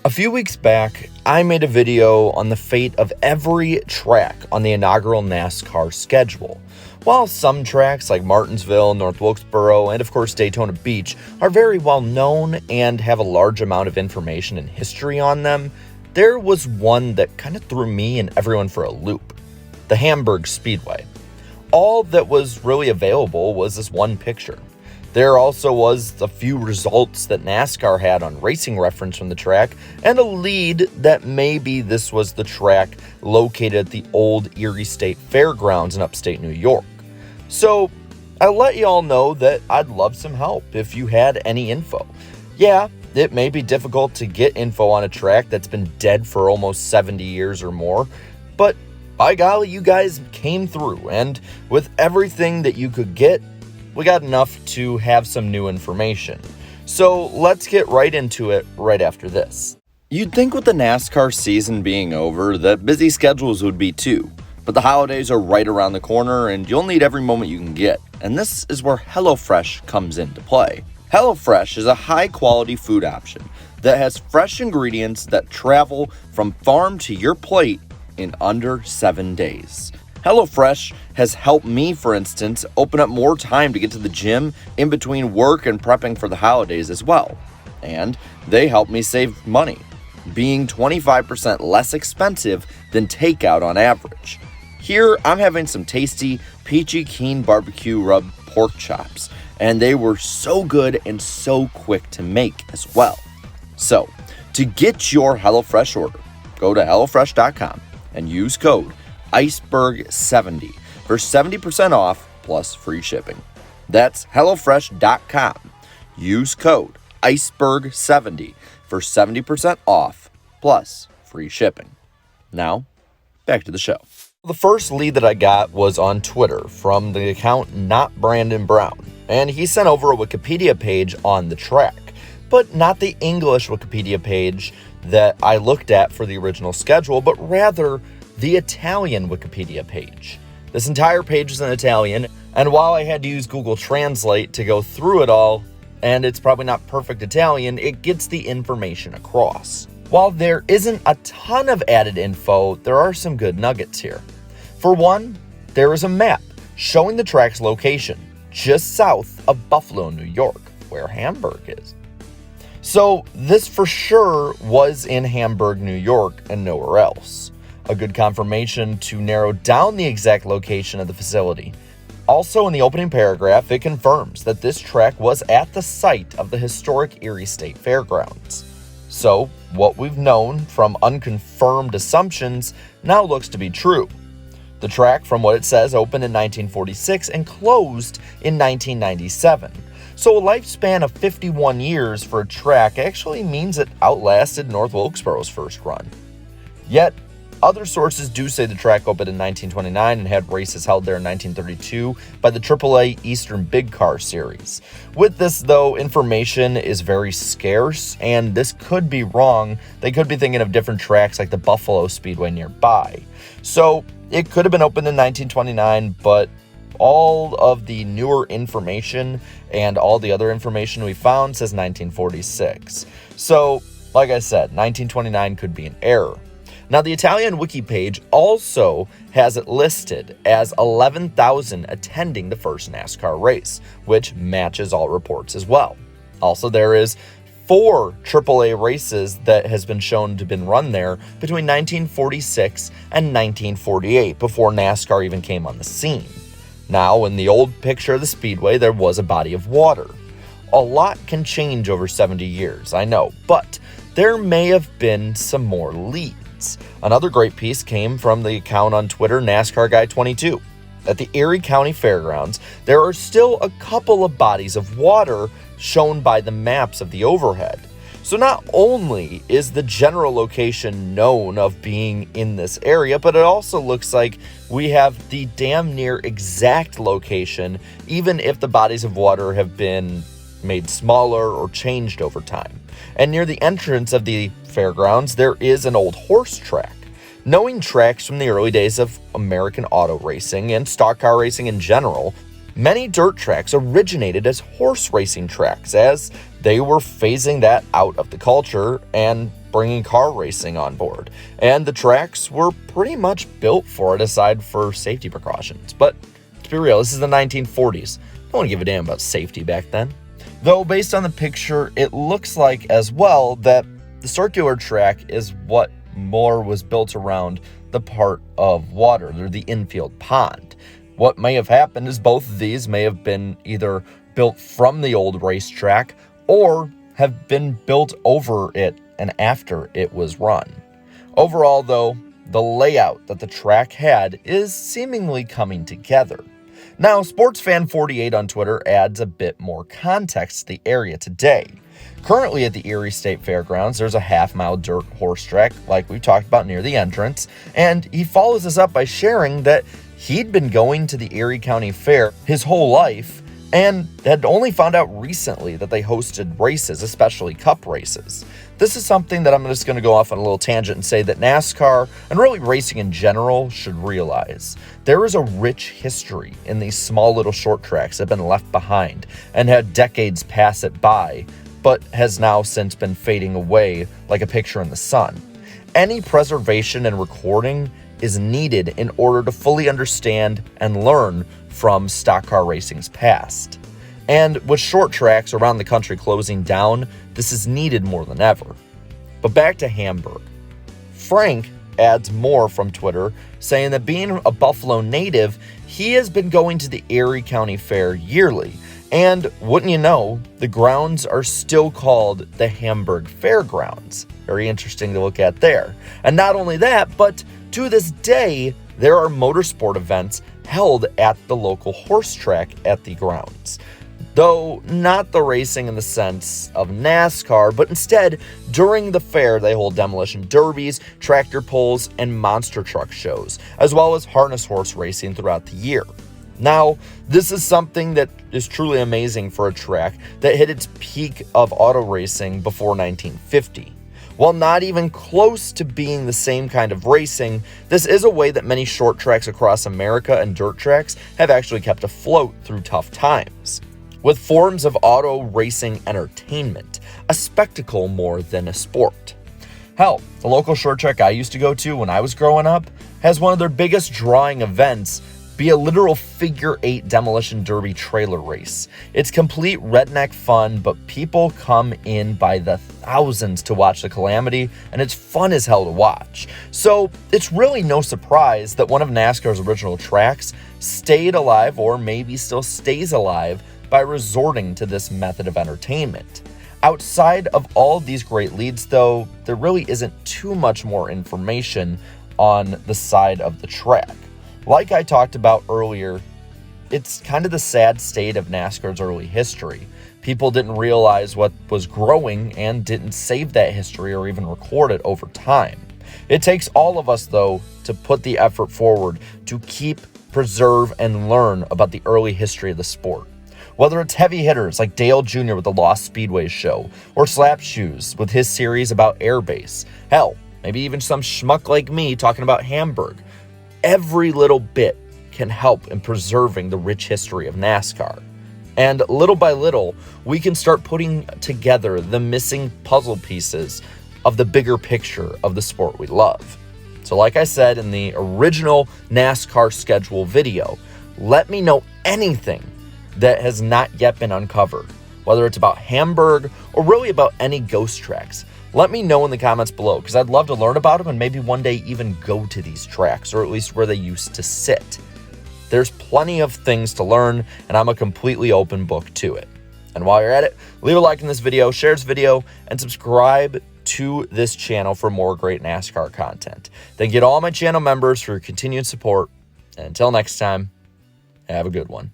A few weeks back, I made a video on the fate of every track on the inaugural NASCAR schedule. While some tracks like Martinsville, North Wilkesboro, and of course Daytona Beach are very well known and have a large amount of information and history on them, there was one that kind of threw me and everyone for a loop: the Hamburg Speedway. All that was really available was this one picture. There also was a few results that NASCAR had on Racing Reference from the track, and a lead that maybe this was the track located at the old Erie State Fairgrounds in upstate New York. So I let you all know that I'd love some help if you had any info. Yeah, it may be difficult to get info on a track that's been dead for almost 70 years or more, but by golly, you guys came through, and with everything that you could get, we got enough to have some new information. So let's get right into it right after this. You'd think with the NASCAR season being over that busy schedules would be too, but the holidays are right around the corner and you'll need every moment you can get, and this is where HelloFresh comes into play. HelloFresh is a high-quality food option that has fresh ingredients that travel from farm to your plate in under 7 days. HelloFresh has helped me, for instance, open up more time to get to the gym in between work and prepping for the holidays as well. And they help me save money, being 25% less expensive than takeout on average. Here, I'm having some tasty, peachy keen barbecue rub pork chops, and they were so good and so quick to make as well. So, to get your HelloFresh order, go to HelloFresh.com and use code Iceberg70 for 70% off plus free shipping. That's HelloFresh.com. Use code Iceberg70 for 70% off plus free shipping. Now, back to the show. The first lead that I got was on Twitter from the account Not Brandon Brown, and he sent over a Wikipedia page on the track, but not the English Wikipedia page that I looked at for the original schedule, but rather the Italian Wikipedia page. This entire page is in Italian, and while I had to use Google Translate to go through it all, and it's probably not perfect Italian, it gets the information across. While there isn't a ton of added info, there are some good nuggets here. For one, there is a map showing the track's location, just south of Buffalo, New York, where Hamburg is. So this for sure was in Hamburg, New York, and nowhere else. A good confirmation to narrow down the exact location of the facility. Also in the opening paragraph, it confirms that this track was at the site of the historic Erie State Fairgrounds. So what we've known from unconfirmed assumptions now looks to be true. The track, from what it says, opened in 1946 and closed in 1997. So a lifespan of 51 years for a track actually means it outlasted North Wilkesboro's first run. Yet, other sources do say the track opened in 1929 and had races held there in 1932 by the AAA Eastern Big Car Series. With this, though, information is very scarce, and this could be wrong. They could be thinking of different tracks like the Buffalo Speedway nearby. So it could have been opened in 1929, but all of the newer information and all the other information we found says 1946. So, like I said, 1929 could be an error. Now, the Italian wiki page also has it listed as 11,000 attending the first NASCAR race, which matches all reports as well. Also, there is 4 AAA races that has been shown to have been run there between 1946 and 1948, before NASCAR even came on the scene. Now, in the old picture of the Speedway, there was a body of water. A lot can change over 70 years, I know, but there may have been some more leads. Another great piece came from the account on Twitter, NASCAR Guy 22. At the Erie County Fairgrounds, there are still a couple of bodies of water shown by the maps of the overhead. So not only is the general location known of being in this area, but it also looks like we have the damn near exact location, even if the bodies of water have been made smaller or changed over time. And near the entrance of the fairgrounds, there is an old horse track. Knowing tracks from the early days of American auto racing and stock car racing in general, many dirt tracks originated as horse racing tracks, as they were phasing that out of the culture, and bringing car racing on board, and the tracks were pretty much built for it aside for safety precautions. But to be real, this is the 1940s. No one gave a damn about safety back then. Though based on the picture, it looks like as well that the circular track is what more was built around the part of water, or the infield pond. What may have happened is both of these may have been either built from the old racetrack or have been built over it and after it was run. Overall, though, the layout that the track had is seemingly coming together. Now, SportsFan48 on Twitter adds a bit more context to the area today. Currently at the Erie State Fairgrounds, there's a half-mile dirt horse track, like we talked about near the entrance, and he follows this up by sharing that he'd been going to the Erie County Fair his whole life and had only found out recently that they hosted races, especially cup races. This is something that I'm just going to go off on a little tangent and say that NASCAR, and really racing in general, should realize. There is a rich history in these small little short tracks that have been left behind and had decades pass it by, but has now since been fading away like a picture in the sun. Any preservation and recording is needed in order to fully understand and learn from stock car racing's past. And with short tracks around the country closing down, this is needed more than ever. But back to Hamburg. Frank adds more from Twitter, saying that being a Buffalo native, he has been going to the Erie County Fair yearly. And wouldn't you know, the grounds are still called the Hamburg Fairgrounds. Very interesting to look at there. And not only that, but to this day, there are motorsport events held at the local horse track at the grounds. Though not the racing in the sense of NASCAR, but instead, during the fair, they hold demolition derbies, tractor pulls, and monster truck shows, as well as harness horse racing throughout the year. Now, this is something that is truly amazing for a track that hit its peak of auto racing before 1950. While not even close to being the same kind of racing, this is a way that many short tracks across America and dirt tracks have actually kept afloat through tough times. With forms of auto racing entertainment, a spectacle more than a sport. Hell, the local short track I used to go to when I was growing up has one of their biggest drawing events be a literal figure 8 demolition derby trailer race. It's complete redneck fun, but people come in by the thousands to watch the calamity, and it's fun as hell to watch. So it's really no surprise that one of NASCAR's original tracks stayed alive, or maybe still stays alive, by resorting to this method of entertainment. Outside of all these great leads, though, there really isn't too much more information on the side of the track. Like I talked about earlier, it's kind of the sad state of NASCAR's early history. People didn't realize what was growing and didn't save that history or even record it over time. It takes all of us, though, to put the effort forward to keep, preserve, and learn about the early history of the sport. Whether it's heavy hitters like Dale Jr. with the Lost Speedway show, or Slap Shoes with his series about airbase. Hell, maybe even some schmuck like me talking about Hamburg. Every little bit can help in preserving the rich history of NASCAR. And little by little, we can start putting together the missing puzzle pieces of the bigger picture of the sport we love. So like I said in the original NASCAR schedule video, let me know anything that has not yet been uncovered, whether it's about Hamburg or really about any ghost tracks. Let me know in the comments below, because I'd love to learn about them and maybe one day even go to these tracks, or at least where they used to sit. There's plenty of things to learn, and I'm a completely open book to it. And while you're at it, leave a like in this video, share this video, and subscribe to this channel for more great NASCAR content. Thank you to all my channel members for your continued support, and until next time, have a good one.